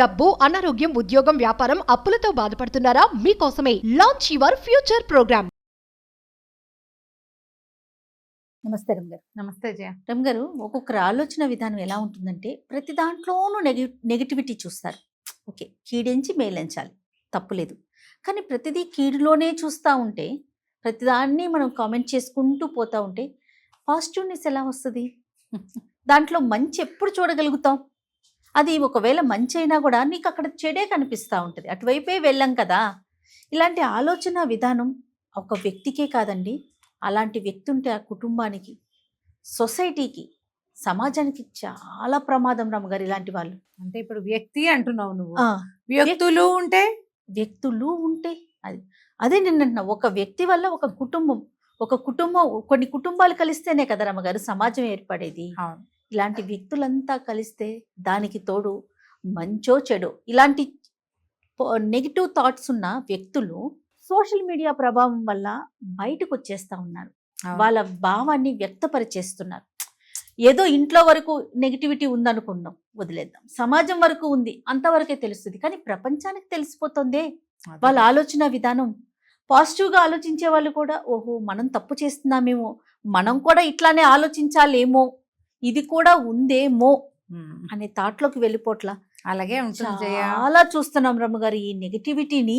డబ్బు, అనారోగ్యం, ఉద్యోగం, వ్యాపారం, అప్పులతో బాధపడుతున్నారా? మీకోసమే లాంచ్ యువర్ ఫ్యూచర్ ప్రోగ్రామ్. నమస్తే రమ్ గారు. నమస్తే జయ. రమ్ గారు, ఒక్కొక్కరు ఆలోచన విధానం ఎలా ఉంటుందంటే ప్రతి దాంట్లోనూ నెగిటివిటీ చూస్తారు. ఓకే, కీడించి మేలంచాలి, తప్పులేదు. కానీ ప్రతిదీ కీడులోనే చూస్తూ ఉంటే, ప్రతిదాన్ని మనం కామెంట్ చేసుకుంటూ పోతూ ఉంటే పాజిటివ్నెస్ ఎలా వస్తుంది? దాంట్లో మంచి ఎప్పుడు చూడగలుగుతాం? అది ఒకవేళ మంచి అయినా కూడా నీకు అక్కడ చెడే కనిపిస్తూ ఉంటుంది, అటువైపే వెళ్ళాం కదా. ఇలాంటి ఆలోచన విధానం ఒక వ్యక్తికే కాదండి, అలాంటి వ్యక్తి ఉంటే ఆ కుటుంబానికి, సొసైటీకి, సమాజానికి చాలా ప్రమాదం రమ్మగారు. ఇలాంటి వాళ్ళు అంటే ఇప్పుడు వ్యక్తి అంటున్నావు నువ్వు, వ్యక్తులు ఉంటే అది అదే నిన్న ఒక వ్యక్తి వల్ల ఒక కుటుంబం కొన్ని కుటుంబాలు కలిస్తేనే కదా రమ్మగారు సమాజం ఏర్పడేది. ఇలాంటి వ్యక్తులంతా కలిస్తే దానికి తోడు మంచో చెడో ఇలాంటి నెగిటివ్ థాట్స్ ఉన్న వ్యక్తులు సోషల్ మీడియా ప్రభావం వల్ల బయటకు వచ్చేస్తా ఉన్నారు, వాళ్ళ భావాన్ని వ్యక్తపరిచేస్తున్నారు. ఏదో ఇంట్లో వరకు నెగిటివిటీ ఉందనుకున్నాం, వదిలేద్దాం, సమాజం వరకు ఉంది అంతవరకే తెలుస్తుంది, కానీ ప్రపంచానికి తెలిసిపోతుందే వాళ్ళ ఆలోచన విధానం. పాజిటివ్గా ఆలోచించే వాళ్ళు కూడా ఓహో మనం తప్పు చేస్తున్నామేమో, మనం కూడా ఇట్లానే ఆలోచించాలేమో, ఇది కూడా ఉందేమో అనే థాట్లోకి వెళ్ళిపోట్లా. అలాగే ఉంటుంది. చాలా చూస్తున్నాం రమ్మగారు, ఈ నెగిటివిటీని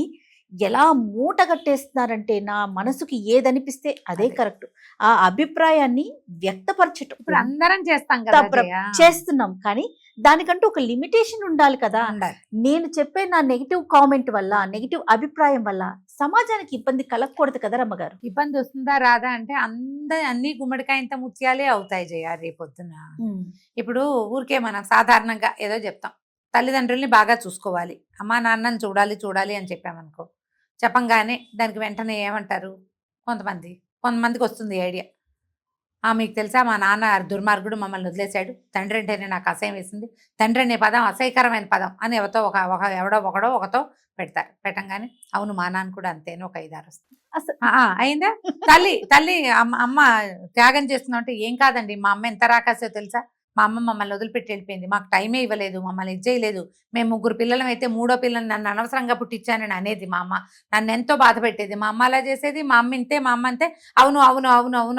ఎలా మూట కట్టేస్తున్నారంటే నా మనసుకి ఏదనిపిస్తే అదే కరెక్ట్, ఆ అభిప్రాయాన్ని వ్యక్తపరచటం. ఇప్పుడు అందరం చేస్తాం కదా, చేస్తున్నాం, కానీ దానికంటూ ఒక లిమిటేషన్ ఉండాలి కదా. నేను చెప్పే నా నెగిటివ్ కామెంట్ వల్ల, నెగిటివ్ అభిప్రాయం వల్ల సమాజానికి ఇబ్బంది కలగకూడదు కదా రమ్మగారు. ఇబ్బంది వస్తుందా రాదా అంటే అన్ని గుమ్మడికాయంత ముత్యాలే అవుతాయి జయ రేపొద్దున. ఇప్పుడు ఊరికే మనం సాధారణంగా ఏదో చెప్తాం, తల్లిదండ్రుల్ని బాగా చూసుకోవాలి, అమ్మా నాన్నని చూడాలి అని చెప్పామనుకో, చెప్పంగానే దానికి వెంటనే ఏమంటారు కొంతమందికి వస్తుంది ఐడియా, మీకు తెలుసా మా నాన్న దుర్మార్గుడు, మమ్మల్ని వదిలేశాడు, తండ్రి అంటేనే నాకు అసహ్యం వేసింది, తండ్రి అనే పదం అసహ్యకరమైన పదం అని ఎవడో ఒకతో పెడతారు. పెట్టంగానే అవును మా నాన్న కూడా అంతేనో ఒక 5-6 వస్తుంది. అసలు అయిందా? తల్లి అమ్మ త్యాగం చేస్తున్నావు అంటే ఏం కాదండి, మా అమ్మ ఎంత రాకాసో తెలుసా, మా అమ్మ మమ్మల్ని వదిలిపెట్టి వెళ్ళిపోయింది, మాకు టైమే ఇవ్వలేదు, మమ్మల్ని ఇచ్చేయలేదు, మేము 3 పిల్లలం అయితే 3వ పిల్లని నన్ను అనవసరంగా పుట్టించానని అనేది మా అమ్మ, నన్ను ఎంతో బాధ పెట్టేది, మా అమ్మ అలా చేసేది, మా అమ్మ ఇంతే, మా అమ్మ అంతే, అవును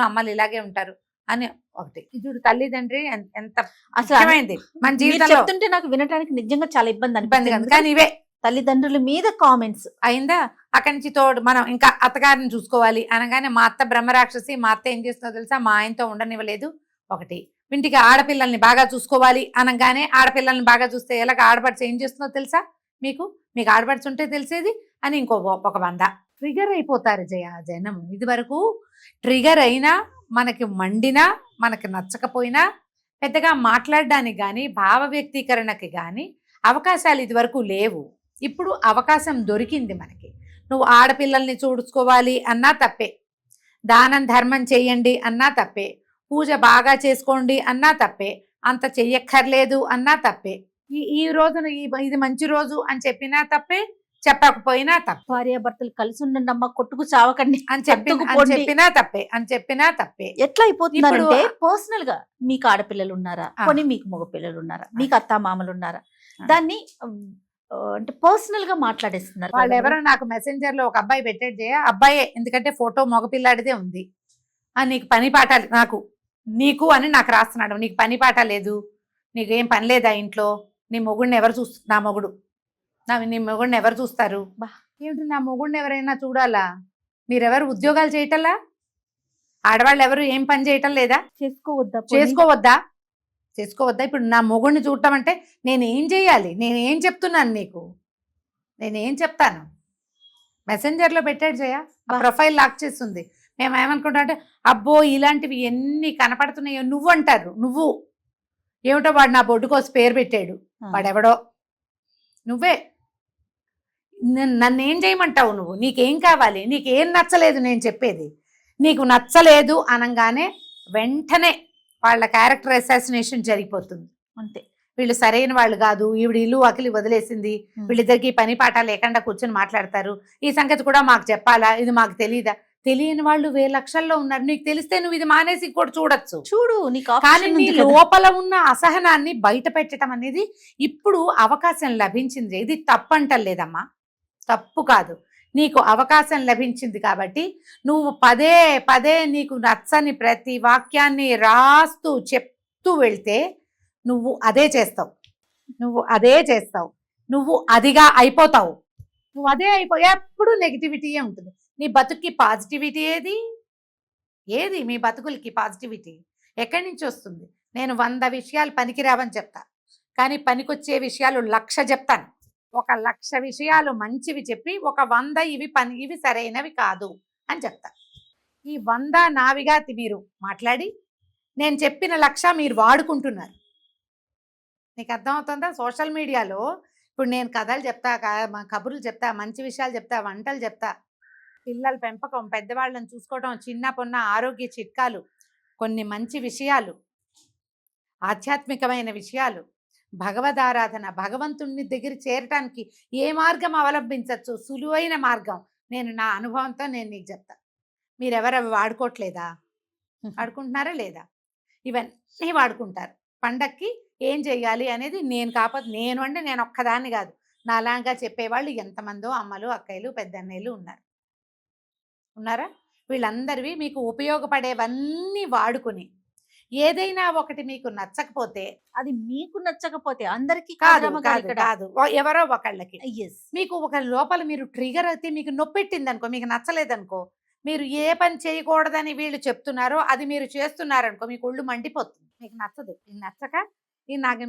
అమ్మలు ఇలాగే ఉంటారు అని ఒకటి. చూడు తల్లిదండ్రి ఎంత అసలమైంది మన జీవితంలో. చెప్తుంటే నాకు వినడానికి నిజంగా చాలా ఇబ్బంది కాదు, కానీ ఇవే తల్లిదండ్రుల మీద కామెంట్స్. అయిందా? అక్కడి నుంచి తోడు మనం ఇంకా అత్తగారిని చూసుకోవాలి అనగానే మా అత్త బ్రహ్మరాక్షసి, మా అత్త ఏం చేస్తుందో తెలుసా, మా ఆయనతో ఉండనివ్వలేదు. ఒకటి ఇంటికి ఆడపిల్లల్ని బాగా చూసుకోవాలి అనగానే ఆడపిల్లల్ని బాగా చూస్తే ఎలాగ ఆడపడిచి ఏం చేస్తుందో తెలుసా, మీకు ఆడపడిచి ఉంటే తెలిసేది అని ఒక 100 ట్రిగర్ అయిపోతారు జనం. ఇది వరకు ట్రిగర్ అయినా, మనకి మండినా, మనకి నచ్చకపోయినా పెద్దగా మాట్లాడడానికి కానీ భావ వ్యక్తీకరణకి కానీ అవకాశాలు ఇది వరకు లేవు. ఇప్పుడు అవకాశం దొరికింది మనకి. నువ్వు ఆడపిల్లల్ని చూసుకోవాలి అన్నా తప్పే, దానం ధర్మం చేయండి అన్నా తప్పే, పూజ బాగా చేసుకోండి అన్నా తప్పే, అంత చెయ్యక్కర్లేదు అన్నా తప్పే, ఈ రోజున ఇది మంచి రోజు అని చెప్పినా తప్పే, చెప్పకపోయినా తప్పే, భార్యాభర్తలు కలిసి ఉండండి అమ్మ కొట్టుకు చావకండి అని చెప్పినా తప్పే. ఎట్లా అయిపోతుందంటే పర్సనల్ గా మీకు ఆడపిల్లలు ఉన్నారా, కొన్ని మీకు మగ పిల్లలు ఉన్నారా, మీకు అత్త మామలు ఉన్నారా, దాన్ని అంటే పర్సనల్ గా మాట్లాడేస్తున్నారు. వాళ్ళు ఎవరో నాకు మెసెంజర్ లో ఒక అబ్బాయి పెట్టాడు జయ, అబ్బాయే, ఎందుకంటే ఫోటో మగపిల్లాడిదే ఉంది, నీకు పని పాట నీకు అని నాకు రాస్తున్నాడు, నీకు పని పాట లేదు, నీకేం పని లేదా ఇంట్లో, నీ మొగుడిని ఎవరు నా మొగుడు నీ మొగుడిని ఎవరు చూస్తారు? ఏమిటి నా మొగుడిని ఎవరైనా చూడాలా? మీరెవరు ఉద్యోగాలు చేయటల్లా? ఆడవాళ్ళు ఎవరు ఏం పని చేయటం లేదా? చేసుకోవద్దా? ఇప్పుడు నా మొగుడిని చూడటం అంటే నేనేం చేయాలి? నేనేం చెప్తున్నాను నీకు? నేనేం చెప్తాను? మెసెంజర్లో పెట్టాడు జయ, ఆ ప్రొఫైల్ లాక్ చేస్తుంది. మేము ఏమనుకుంటాం అంటే అబ్బో ఇలాంటివి ఎన్ని కనపడుతున్నాయో నువ్వు అంటారు. నువ్వు ఏమిటో వాడు నా బొడ్డు కోసం పేరు పెట్టాడు, వాడెవడో, నువ్వే నన్నేం చేయమంటావు? నువ్వు నీకేం కావాలి? నీకేం నచ్చలేదు? నేను చెప్పేది నీకు నచ్చలేదు అనగానే వెంటనే వాళ్ళ క్యారెక్టర్ అసాసినేషన్ జరిగిపోతుంది. అంతే, వీళ్ళు సరైన వాళ్ళు కాదు, ఈవిడ ఇల్లు అకిలి వదిలేసింది, వీళ్ళిద్దరికి పని పాట లేకుండా కూర్చొని మాట్లాడతారు, ఈ సంగతి కూడా మాకు చెప్పాలా, ఇది మాకు తెలీదా? తెలియని వాళ్ళు వేల లక్షల్లో ఉన్నారు. నీకు తెలిస్తే నువ్వు ఇది మానేసి ఇంకోటి చూడొచ్చు. చూడు నీకు కానీ option నీ ఉంది కదా. లోపల ఉన్న అసహనాన్ని బయట పెట్టడం అనేది ఇప్పుడు అవకాశం లభించింది. ఇది తప్పంటలేదమ్మా, తప్పు కాదు. నీకు అవకాశం లభించింది కాబట్టి నువ్వు పదే పదే నీకు నచ్చని ప్రతి వాక్యాన్ని రాస్తూ చెప్తూ వెళ్తే నువ్వు అదే చేస్తావు, నువ్వు అదే చేస్తావు, నువ్వు అదిగా అయిపోతావు. నువ్వు అదే ఎప్పుడు నెగిటివిటీయే ఉంటుంది. నీ బతుక్కి పాజిటివిటీ ఏది మీ బతుకులకి పాజిటివిటీ ఎక్కడి నుంచి వస్తుంది? నేను 100 విషయాలు పనికిరావని చెప్తా, కానీ పనికొచ్చే విషయాలు 1,00,000 చెప్తాను. 1,00,000 విషయాలు మంచివి చెప్పి 100 ఇవి సరైనవి కాదు అని చెప్తా. ఈ 100 నావిగా మీరు మాట్లాడి నేను చెప్పిన 1,00,000 మీరు వాడుకుంటున్నారు. నీకు అర్థమవుతుందా? సోషల్ మీడియాలో ఇప్పుడు నేను కథలు చెప్తా, కబుర్లు చెప్తా, మంచి విషయాలు చెప్తా, వంటలు చెప్తా, పిల్లల పెంపకం, పెద్దవాళ్ళని చూసుకోవడం, చిన్న పొన్న ఆరోగ్య చిట్కాలు, కొన్ని మంచి విషయాలు, ఆధ్యాత్మికమైన విషయాలు, భగవదారాధన, భగవంతుని దగ్గర చేరటానికి ఏ మార్గం అవలంబించవచ్చు, సులువైన మార్గం నేను నా అనుభవంతో నేను నీకు చెప్తా. మీరెవరు వాడుకోవట్లేదా? వాడుకుంటున్నారా లేదా? ఇవన్నీ వాడుకుంటారు. పండక్కి ఏం చెయ్యాలి అనేది నేను కాకపోతే నేను అంటే నేను ఒక్కదాన్ని కాదు, నాలాగా చెప్పేవాళ్ళు ఎంతమందో అమ్మలు, అక్కయ్యలు, పెద్దన్నయ్యలు ఉన్నారా? వీళ్ళందరివి మీకు ఉపయోగపడేవన్నీ వాడుకుని ఏదైనా ఒకటి మీకు నచ్చకపోతే, అది మీకు నచ్చకపోతే అందరికి కాదు ఎవరో ఒకళ్ళకి ఎస్ మీకు ఒక లోపల మీరు ట్రిగర్ అయితే మీకు నొప్పెట్టింది అనుకో, మీకు నచ్చలేదనుకో, మీరు ఏ పని చేయకూడదని వీళ్ళు చెప్తున్నారో అది మీరు చేస్తున్నారనుకో, మీకు ఒళ్ళు మండిపోతుంది. మీకు నచ్చదు. మీకు నచ్చక నాకు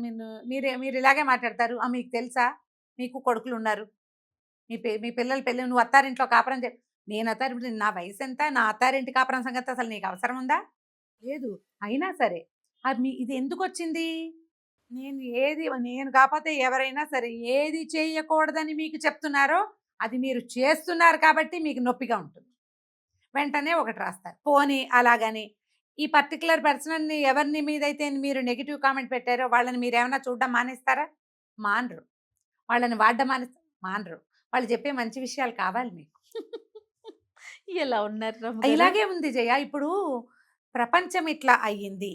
మీరు ఇలాగే మాట్లాడతారు. మీకు తెలుసా మీకు కొడుకులు ఉన్నారు, మీ పిల్లల పెళ్ళి, నువ్వు అత్తారింట్లో కాపురం చెప్పి, నేను అత్తారింటి, నా వయసు ఎంత, నా అత్తారింటి కాపురం సంగతి అసలు నీకు అవసరం ఉందా? లేదు. అయినా సరే అది ఇది ఎందుకు వచ్చింది? నేను కాకపోతే ఎవరైనా సరే ఏది చేయకూడదని మీకు చెప్తున్నారో అది మీరు చేస్తున్నారు కాబట్టి మీకు నొప్పిగా ఉంటుంది. వెంటనే ఒకటి రాస్తారు. పోనీ అలాగని ఈ పర్టికులర్ పర్సన్ని ఎవరిని మీదైతే మీరు నెగిటివ్ కామెంట్ పెట్టారో వాళ్ళని మీరు ఏమైనా చూడడం మానేస్తారా? మానరు. వాళ్ళని వాడడం మానరు. వాళ్ళు చెప్పే మంచి విషయాలు కావాలి మీకు. ఎలా ఉన్నారు? ఇలాగే ఉంది జయ. ఇప్పుడు ప్రపంచం ఇట్లా అయ్యింది,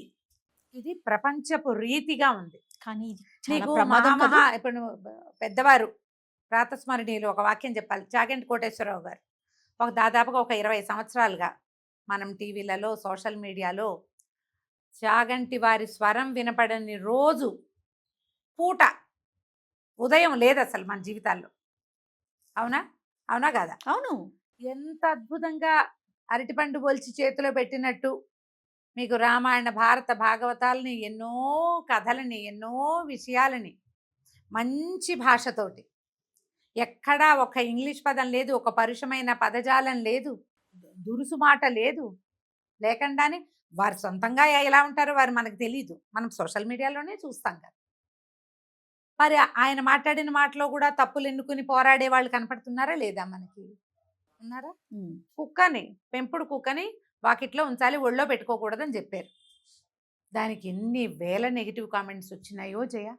ఇది ప్రపంచపు రీతిగా ఉంది. కానీ నీకు ప్రమాదం కదా. ఇప్పుడు పెద్దవారు ప్రాతస్మరణీయులు ఒక వాక్యం చెప్పాలి. చాగంటి కోటేశ్వరరావు గారు దాదాపుగా ఒక 20 సంవత్సరాలుగా మనం టీవీలలో, సోషల్ మీడియాలో చాగంటి వారి స్వరం వినపడని రోజు పూట ఉదయం లేదు అసలు మన జీవితాల్లో. అవునా కాదా? అవును. ఎంత అద్భుతంగా అరటిపండు పోల్చి చేతిలో పెట్టినట్టు మీకు రామాయణ, భారత, భాగవతాలని, ఎన్నో కథలని, ఎన్నో విషయాలని మంచి భాషతోటి, ఎక్కడా ఒక ఇంగ్లీష్ పదం లేదు, ఒక పరుషమైన పదజాలం లేదు, దురుసు మాట లేదు, లేకుండానే వారు సొంతంగా ఎలా ఉంటారో వారు మనకు తెలీదు, మనం సోషల్ మీడియాలోనే చూస్తాం కదా. మరి ఆయన మాట్లాడిన మాటలో కూడా తప్పులు ఎన్నుకుని పోరాడే వాళ్ళు కనపడుతున్నారా లేదా? మనకి ఉన్నారా? కుక్కని, పెంపుడు కుక్కని వాకిట్లో ఉంచాలి, ఒళ్ళో పెట్టుకోకూడదని చెప్పారు. దానికి ఎన్ని వేల నెగిటివ్ కామెంట్స్ వచ్చినాయో జయ.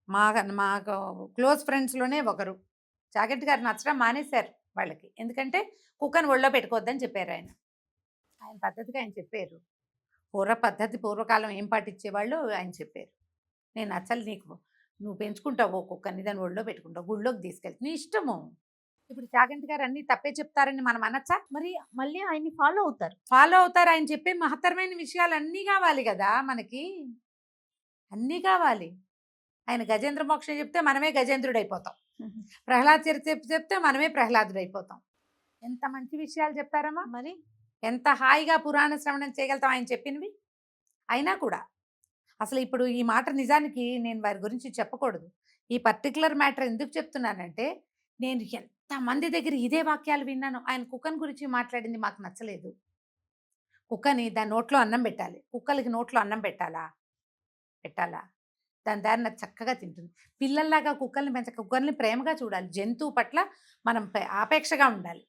మాకు క్లోజ్ ఫ్రెండ్స్లోనే ఒకరు చాగంటి గారు నచ్చడం మానేశారు వాళ్ళకి. ఎందుకంటే కుక్కని ఒళ్ళో పెట్టుకోవద్దని చెప్పారు ఆయన పద్ధతిగా ఆయన చెప్పారు. పూర్వకాలం ఏం పాటించేవాళ్ళు ఆయన చెప్పారు. నేను అసలు నువ్వు పెంచుకుంటావు ఓ కుక్కని, దాన్ని ఒళ్ళో పెట్టుకుంటావు, గుళ్ళోకి తీసుకెళ్తే నీ ఇష్టము. ఇప్పుడు చాగంటి గారు అన్ని తప్పే చెప్తారని మనం అనొచ్చా? మరి మళ్ళీ ఆయన్ని ఫాలో అవుతారు. ఆయన చెప్పే మహత్తరమైన విషయాలు అన్నీ కావాలి కదా మనకి, అన్నీ కావాలి. ఆయన గజేంద్ర మోక్షం చెప్తే మనమే గజేంద్రుడు అయిపోతాం, ప్రహ్లాద్ చరిత్ర చెప్తే మనమే ప్రహ్లాదుడు అయిపోతాం. ఎంత మంచి విషయాలు చెప్తారమ్మా. మరి ఎంత హాయిగా పురాణ శ్రవణం చేయగలుగుతాం ఆయన చెప్పినవి. అయినా కూడా అసలు ఇప్పుడు ఈ మాట నిజానికి నేను వారి గురించి చెప్పకూడదు. ఈ పర్టికులర్ మ్యాటర్ ఎందుకు చెప్తున్నానంటే, నేను ఎంతమంది దగ్గర ఇదే వాక్యాలు విన్నాను. ఆయన కుక్కని గురించి మాట్లాడింది మాకు నచ్చలేదు. కుక్కని దాని నోట్లో అన్నం పెట్టాలి, కుక్కలకి నోట్లో అన్నం పెట్టాలా? దాని దారి నాకు చక్కగా తింటుంది. పిల్లల్లాగా కుక్కల్ని కుక్కల్ని ప్రేమగా చూడాలి. జంతువు పట్ల మనం ఆపేక్షగా ఉండాలి,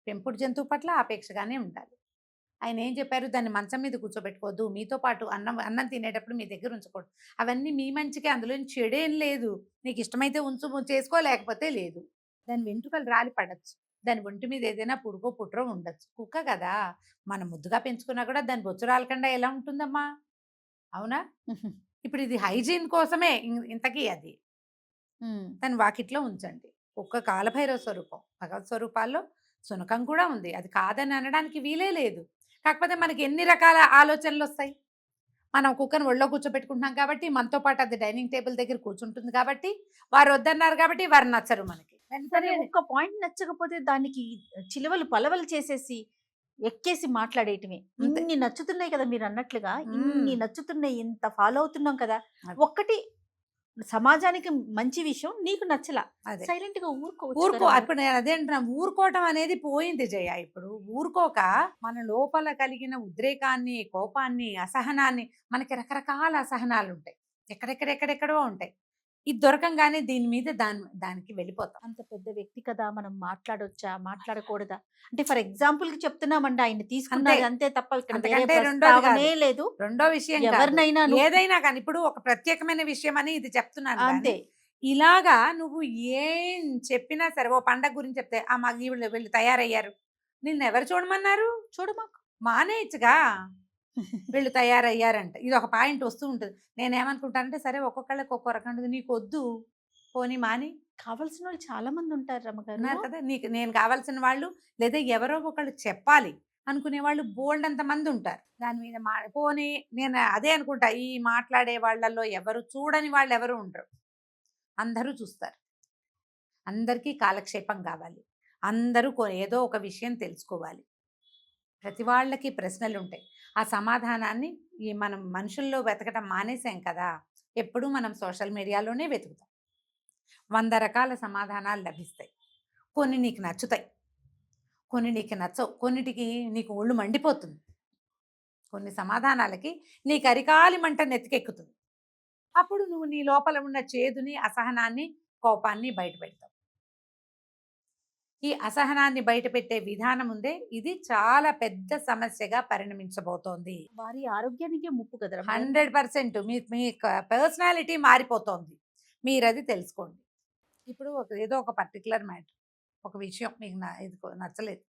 పెంపుడు జంతువు పట్ల ఆపేక్షగానే ఉండాలి. ఆయన ఏం చెప్పారు? దాన్ని మంచం మీద కూర్చోబెట్టుకోవద్దు, మీతో పాటు అన్నం తినేటప్పుడు మీ దగ్గర ఉంచకూడదు. అవన్నీ మీ మంచికే, అందులో చెడేం లేదు. నీకు ఇష్టమైతే ఉంచు, చేసుకోలేకపోతే లేదు. దాని వెంట్రుకలు రాలి పడచ్చు. దాని ఒంటి మీద ఏదైనా పురుగో పుట్రో ఉండొచ్చు. కుక్క కదా, మనం ముద్దుగా పెంచుకున్నా కూడా దాని బొచ్చు రాలకుండా ఎలా ఉంటుందమ్మా? అవునా? ఇప్పుడు ఇది హైజీన్ కోసమే ఇంతకీ అది. దాన్ని వాకిట్లో ఉంచండి. కుక్క కాలభైరవ స్వరూపం. భగవత్ స్వరూపాల్లో శునకం కూడా ఉంది. అది కాదని అనడానికి వీలే లేదు. కాకపోతే మనకి ఎన్ని రకాల ఆలోచనలు వస్తాయి. మనం కుక్కను ఒళ్ళో కూర్చోబెట్టుకుంటున్నాం కాబట్టి, మనతో పాటు అది డైనింగ్ టేబుల్ దగ్గర కూర్చుంటుంది కాబట్టి, వారు వద్దన్నారు కాబట్టి వారు నచ్చరు మనకి. సరే, వెంటనే ఒక్క పాయింట్ నచ్చకపోతే దానికి చిలవలు పలవలు చేసేసి ఎక్కేసి మాట్లాడేయటమే. అంతే. ఇన్ని నచ్చుతున్నాయి కదా మీరు అన్నట్లుగా, మ్మ్. ఇన్ని నచ్చుతున్నాయి, ఇంత ఫాలో అవుతున్నాం కదా, అది. ఒక్కటి సమాజానికి మంచి విషయం నీకు నచ్చలా, అదే సైలెంట్ గా ఊరుకోవచ్చు ఊరుకో. కదా. ఇప్పుడు నేను అదే అంటున్నా, ఊరుకోవటం అనేది పోయింది జయ. ఇప్పుడు ఊరుకోక మన లోపల కలిగిన ఉద్రేకాన్ని, కోపాన్ని, అసహనాన్ని, మనకి రకరకాల అసహనాలు ఉంటాయి, ఎక్కడెక్కడెక్కడెక్కడో ఉంటాయి. ఇది దొరకంగానే దీని మీద దానికి వెళ్ళిపోతాం. అంత పెద్ద వ్యక్తి కదా, మనం మాట్లాడొచ్చా మాట్లాడకూడదా అంటే ఫర్ ఎగ్జాంపుల్ కి చెప్తున్నామండి, ఆయన తీసుకున్నది అంతే తప్ప ఇక్కడ వేరే అంతకంటే రెండోది ప్రస్తావనే కాదు. లేదు. రెండో విషయం కాదు. ఎవరినైనా నువ్వు- ఏదైనా కానీ ఇప్పుడు ఒక ప్రత్యేకమైన విషయం అని ఇది చెప్తున్నాను కానీ, అంతే. ఇలాగా నువ్వు ఏం చెప్పినా సరే, ఓ పండగ గురించి చెప్తే ఆ మా వీళ్ళు తయారయ్యారు, నిన్ను ఎవరు చూడమన్నారు? చూడమాకు. మానేయచ్చుగా. వీళ్ళు తయారయ్యారంట, ఇది ఒక పాయింట్ వస్తూ ఉంటుంది. నేనేమనుకుంటానంటే సరే, ఒక్కొక్కళ్ళకి ఒక్కో రకం ఉంటుంది. నీకు వద్దు, పోనీ మాని. కావాల్సిన వాళ్ళు చాలా మంది ఉంటారు రమ్మగారు. ఉన్నారు కదా, నీకు నేను కావాల్సిన వాళ్ళు, లేదా ఎవరో ఒకళ్ళు చెప్పాలి అనుకునే వాళ్ళు బోల్డ్ అంత మంది ఉంటారు. దాని మీద పోనీ నేను అదే అనుకుంటా, ఈ మాట్లాడే వాళ్ళల్లో ఎవరు చూడని వాళ్ళు ఎవరు ఉండరు, అందరూ చూస్తారు. అందరికీ కాలక్షేపం కావాలి, అందరూ ఏదో ఒక విషయం తెలుసుకోవాలి. ప్రతి వాళ్ళకి ప్రశ్నలు ఉంటాయి. ఆ సమాధానాన్ని మనం మనుషుల్లో వెతకటం మానేసాం కదా, ఎప్పుడూ మనం సోషల్ మీడియాలోనే వెతుకుతాం. 100 రకాల సమాధానాలు లభిస్తాయి. కొన్ని నీకు నచ్చుతాయి, కొన్ని నీకు నచ్చవు, కొన్నిటికి నీకు ఒళ్ళు మండిపోతుంది, కొన్ని సమాధానాలకి నీకు అరికాలి మంట నెత్తికెక్కుతుంది. అప్పుడు నువ్వు నీ లోపల ఉన్న చేదుని, అసహనాన్ని, కోపాన్ని బయట పెడతావు. ఈ అసహనాన్ని బయట పెట్టే విధానం ఉందే, ఇది చాలా పెద్ద సమస్యగా పరిణమించబోతోంది. వారి ఆరోగ్యానికి ముప్పు కదా రమ్మగారు. 100% మీ పర్సనాలిటీ మారిపోతోంది. మీరు అది తెలుసుకోండి. ఇప్పుడు ఏదో ఒక పర్టికులర్ మ్యాటర్, ఒక విషయం మీకు ఇది నచ్చలేదు,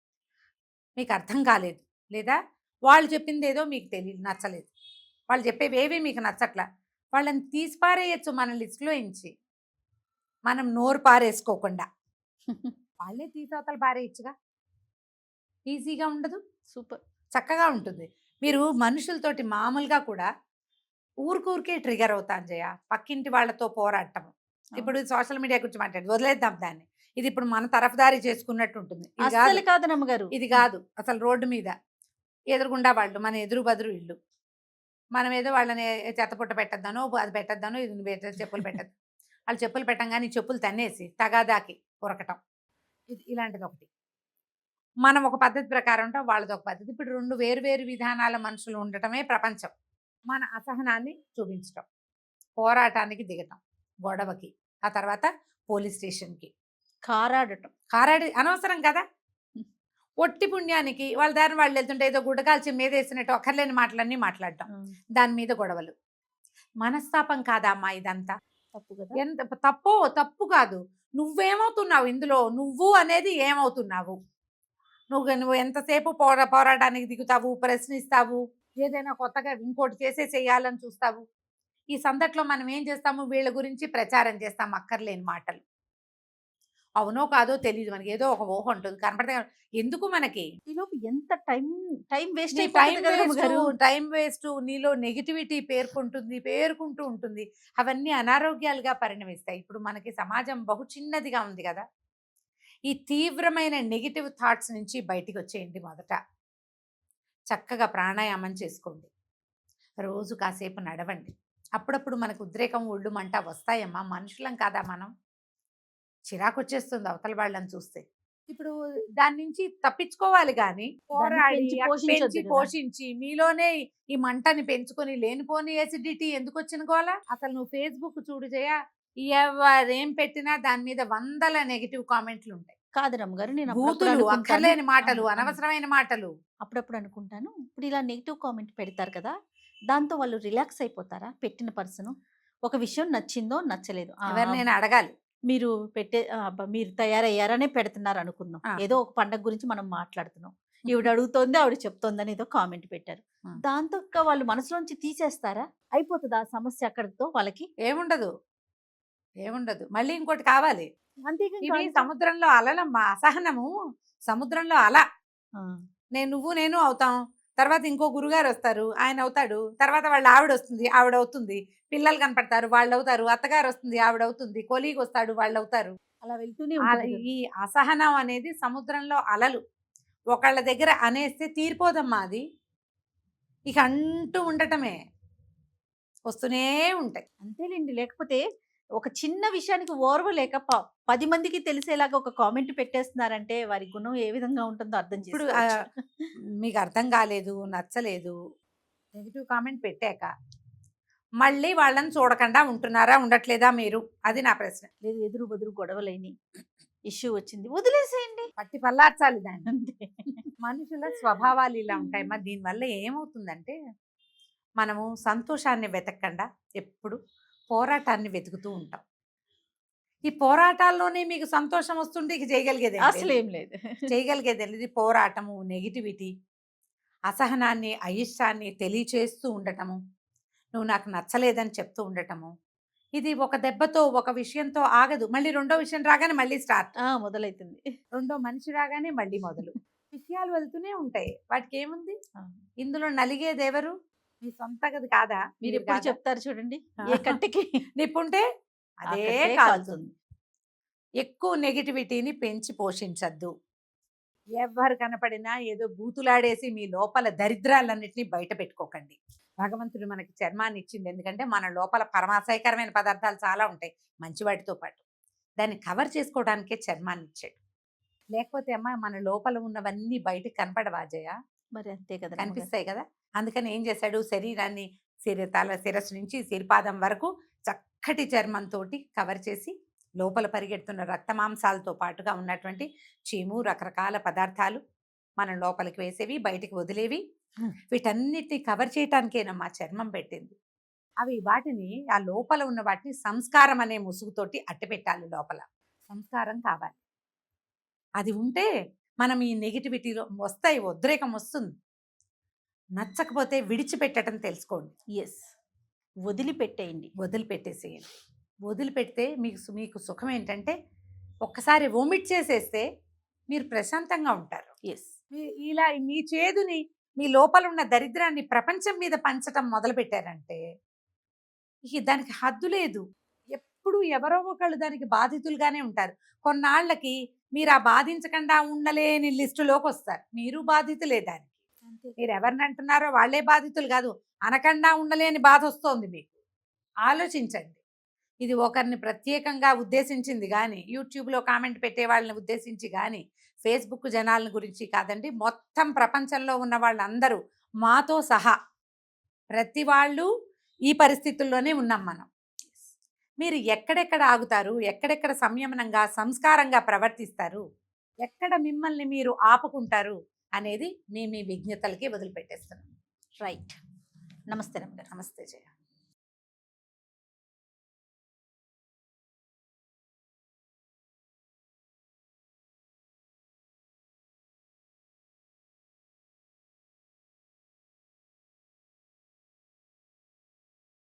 మీకు అర్థం కాలేదు, లేదా వాళ్ళు చెప్పింది ఏదో మీకు నచ్చలేదు, వాళ్ళు చెప్పేవేవి మీకు నచ్చట్లా, వాళ్ళని తీసి పారేయచ్చు మన లిస్టులో ఇంచి. మనం నోరు పారేసుకోకుండా వాళ్ళే తీసవతలు పారేయచ్చుగా, ఈజీగా ఉండదు? సూపర్. చక్కగా ఉంటుంది. మీరు మనుషులతోటి మామూలుగా కూడా ఊరికే ట్రిగర్ అవుతాను జయ, పక్కింటి వాళ్ళతో పోరాటం. ఇప్పుడు సోషల్ మీడియా గురించి మాట్లాడి వదిలేద్దాం దాన్ని. ఇది ఇప్పుడు మన తరఫుదారీ చేసుకున్నట్టు ఉంటుంది. అసలు కాదు రమ్మగారు. ఇది కాదు అసలు. రోడ్డు మీద ఎదురుగుండా వాళ్ళు, మన ఎదురు బదురు ఇల్లు, మనం ఏదో వాళ్ళని చెత్తపుట్ట పెట్టద్దానో, అది పెట్టద్దానో, ఇది చెప్పులు పెట్టద్దు, వాళ్ళు చెప్పులు పెట్టంగానే చెప్పులు తన్నేసి తగాదాకి ఉరకటం, ఇలాంటిది ఒకటి. మనం ఒక పద్ధతి ప్రకారం ఉంటాం, వాళ్ళది ఒక పద్ధతి. ఇప్పుడు 2 వేరు విధానాల మనుషులు ఉండటమే ప్రపంచం. మన అసహనాన్ని చూపించటం, పోరాటానికి దిగటం, గొడవకి, ఆ తర్వాత పోలీస్ స్టేషన్కి కారాడి అనవసరం కదా. ఒట్టి పుణ్యానికి వాళ్ళ దారిని వాళ్ళు వెళ్తుంటే ఏదో గుడ్డకాల్చి మీద వేసినట్టు అక్కర్లేని మాటలన్నీ మాట్లాడటం, దాని మీద గొడవలు. మనస్తాపం కాదా అమ్మా ఇదంతా? తప్పు కదా. ఎంత తప్పు కాదు. నువ్వేమవుతున్నావు ఇందులో? నువ్వు అనేది ఏమవుతున్నావు? నువ్వు ఎంతసేపు పోరాటానికి దిగుతావు, ప్రశ్నిస్తావు, ఏదైనా కొత్తగా ఇంకోటి చేసేసేయాలని చూస్తావు. ఈ సందట్లో మనం ఏం చేస్తాము, వీళ్ళ గురించి ప్రచారం చేస్తాం అక్కర్లేని మాటలు. అవునో కాదో తెలియదు మనకి, ఏదో ఒక ఊహ ఉంటుంది, కనపడితే ఎందుకు మనకి. ఈలోపు ఎంత టైం వేస్ట్ టైం వేస్ట్, నీలో నెగిటివిటీ పేరుకుంటూ ఉంటుంది. అవన్నీ అనారోగ్యాలుగా పరిణమిస్తాయి. ఇప్పుడు మనకి సమాజం బహు చిన్నదిగా ఉంది కదా. ఈ తీవ్రమైన నెగిటివ్ థాట్స్ నుంచి బయటికి వచ్చేయండి. మొదట చక్కగా ప్రాణాయామం చేసుకోండి, రోజు కాసేపు నడవండి. అప్పుడప్పుడు మనకు ఉద్రేకం, ఒళ్ళు మంట వస్తాయమ్మా, మనుషులం కాదా మనం? చిరాకు వచ్చేస్తుంది అవతల వాళ్ళని చూస్తే. ఇప్పుడు దాని నుంచి తప్పించుకోవాలి కానీ పోరాడి పెంచి పోషించి మీలోనే ఈ మంటని పెంచుకొని లేనిపోని ఎసిడిటీ ఎందుకు వచ్చిన గోల? అసలు నువ్వు ఫేస్బుక్ చూడు జయ, ఎవరేం పెట్టినా దాని మీద 100 నెగిటివ్ కామెంట్లు ఉంటాయి. కాదు రమ్మగారు, నేను బూతులు, అక్కర్లేని మాటలు, అనవసరమైన మాటలు. అప్పుడప్పుడు అనుకుంటాను, ఇప్పుడు ఇలా నెగిటివ్ కామెంట్ పెడతారు కదా, దాంతో వాళ్ళు రిలాక్స్ అయిపోతారా? పెట్టిన పర్సన్ ఒక విషయం నచ్చిందో నచ్చలేదు ఎవరినైనా అడగాలి, మీరు మీరు తయారయ్యారనే పెడుతున్నారు అనుకుందాం. ఆ. ఏదో ఒక పండగ గురించి మనం మాట్లాడుతున్నాం. ఈవిడ అడుగుతోంది, ఆవిడ చెప్తోందని ఏదో కామెంట్ పెట్టారు. ఆ. దాంతో ఇంకా వాళ్ళు మనసులోంచి తీసేస్తారా? అయిపోతుందా ఆ సమస్య అక్కడితో వాళ్ళకి? ఏముండదు మళ్ళీ ఇంకోటి కావాలి. అంతేగా ఇవి సముద్రంలో అలలమ్మా. అసహనము సముద్రంలో అల. నువ్వు నేను అవుతాం, తర్వాత ఇంకో గురుగారు వస్తారు, ఆయన అవుతాడు, తర్వాత వాళ్ళ ఆవిడ వస్తుంది, ఆవిడ అవుతుంది, పిల్లలు కనపడతారు, వాళ్ళు అవుతారు, అత్తగారు వస్తుంది, ఆవిడ అవుతుంది, కొలీగ్ వస్తాడు, వాళ్ళు అవుతారు. అలా వెళ్తూనే అలా ఉంటుంది. ఈ అసహనం అనేది సముద్రంలో అలలు. ఒకళ్ళ దగ్గర అనేస్తే తీరిపోదమ్మా అది. ఇక అంటూ ఉండటమే, వస్తూనే ఉంటాయి. అంతేలేండి. లేకపోతే ఒక చిన్న విషయానికి ఓర్వలేక 10 మందికి తెలిసేలాగా ఒక కామెంట్ పెట్టేస్తున్నారంటే వారి గుణం ఏ విధంగా ఉంటుందో అర్థం ఇప్పుడు చేసుకోవచ్చు. మీకు అర్థం కాలేదు, నచ్చలేదు, నెగిటివ్ కామెంట్ పెట్టాక మళ్ళీ వాళ్ళని చూడకుండా ఉంటున్నారా, ఉండట్లేదా మీరు? అది నా ప్రశ్న. లేదు, ఎదురు బదురు గొడవలైన ఇష్యూ వచ్చింది, వదిలేసేయండి. పట్టి పల్లార్చాలి దాన్ని. అంతే. మనుషుల స్వభావాలు ఇలా ఉంటాయి. మరి దీనివల్ల ఏమవుతుందంటే మనము సంతోషాన్ని వెతకకుండా ఎప్పుడు పోరాటాన్ని వెతుకుతూ ఉంటాం. ఈ పోరాటాల్లోనే మీకు సంతోషం వస్తుంటే ఇక చేయగలిగేది అసలు ఏం లేదు. ఇది పోరాటము, నెగిటివిటీ, అసహనాన్ని, అయిష్టాన్ని తెలియచేస్తూ ఉండటము, నువ్వు నాకు నచ్చలేదని చెప్తూ ఉండటము. ఇది ఒక దెబ్బతో, ఒక విషయంతో ఆగదు. మళ్ళీ రెండో విషయం రాగానే మళ్ళీ స్టార్ట్. మొదలైతుంది. రెండో మనిషి రాగానే మళ్ళీ మొదలు. విషయాలు వెళ్తూనే ఉంటాయి. వాటికి ఏముంది? ఇందులో నలిగేది ఎవరు? మీ సొంత గది కాదా? మీరు ఎప్పుడు చెప్తారు చూడండి, ఏ కట్టెకి నిప్పుంటే అదే కట్టే కాలుతుంది. ఎక్కువ నెగిటివిటీని పెంచి పోషించద్దు. ఎవరు కనపడినా ఏదో బూతులాడేసి మీ లోపల దరిద్రాలన్నింటినీ బయట పెట్టుకోకండి. భగవంతుడు మనకి చర్మాన్ని ఇచ్చింది ఎందుకంటే మన లోపల పరమాశయకరమైన పదార్థాలు చాలా ఉంటాయి మంచి వాటితో పాటు. దాన్ని కవర్ చేసుకోవడానికే చర్మాన్ని ఇచ్చాడు. లేకపోతే అమ్మ మన లోపల ఉన్నవన్నీ బయటకు కనపడవా జయ? మరి అంతే కదా, కనిపిస్తాయి కదా. అందుకని ఏం చేశాడు, శరీరాన్ని శిరస్సు నుంచి సిరిపాదం వరకు చక్కటి చర్మంతో కవర్ చేసి లోపల పరిగెడుతున్న రక్తమాంసాలతో పాటుగా ఉన్నటువంటి చీము, రకరకాల పదార్థాలు మనం లోపలికి వేసేవి, బయటికి వదిలేవి, వీటన్నిటిని కవర్ చేయటానికేనమ్మా చర్మం పెట్టింది. వాటిని ఆ లోపల ఉన్న వాటిని సంస్కారం అనే ముసుగుతోటి అట్టపెట్టాలి. లోపల సంస్కారం కావాలి. అది ఉంటే మనం ఈ నెగిటివిటీలో వస్తాయి, ఉద్రేకం వస్తుంది. నచ్చకపోతే విడిచిపెట్టడం తెలుసుకోండి. వదిలిపెట్టేసేయండి. వదిలిపెడితే మీకు సుఖం ఏంటంటే ఒక్కసారి వోమిట్ చేసేస్తే మీరు ప్రశాంతంగా ఉంటారు. ఇలా మీ చేదుని, మీ లోపల ఉన్న దరిద్రాన్ని ప్రపంచం మీద పంచటం మొదలు పెట్టారంటే ఇక దానికి హద్దు లేదు. ఎప్పుడు ఎవరో ఒకళ్ళు దానికి బాధితులుగానే ఉంటారు. కొన్నాళ్ళకి మీరు ఆ బాధించకుండా ఉండలేని లిస్టులోకి వస్తారు. మీరు బాధితులే దానికి. మీరు ఎవరిని అంటున్నారో వాళ్ళే బాధితులు కాదు, అనకుండా ఉండలేని బాధ వస్తోంది మీకు. ఆలోచించండి. ఇది ఒకరిని ప్రత్యేకంగా ఉద్దేశించింది కానీ, యూట్యూబ్లో కామెంట్ పెట్టే వాళ్ళని ఉద్దేశించి కానీ, ఫేస్బుక్ జనాల గురించి కాదండి. మొత్తం ప్రపంచంలో ఉన్న వాళ్ళందరూ మాతో సహా ప్రతి వాళ్ళు ఈ పరిస్థితుల్లోనే ఉన్నాం మనం. మీరు ఎక్కడెక్కడ ఆగుతారు, ఎక్కడెక్కడ సంయమనంగా సంస్కారంగా ప్రవర్తిస్తారు, ఎక్కడ మిమ్మల్ని మీరు ఆపుకుంటారు అనేది మీ విజ్ఞతలకి వదిలిపెట్టేస్తున్నాం. రైట్. నమస్తే రమ్య గారు. నమస్తే జయ.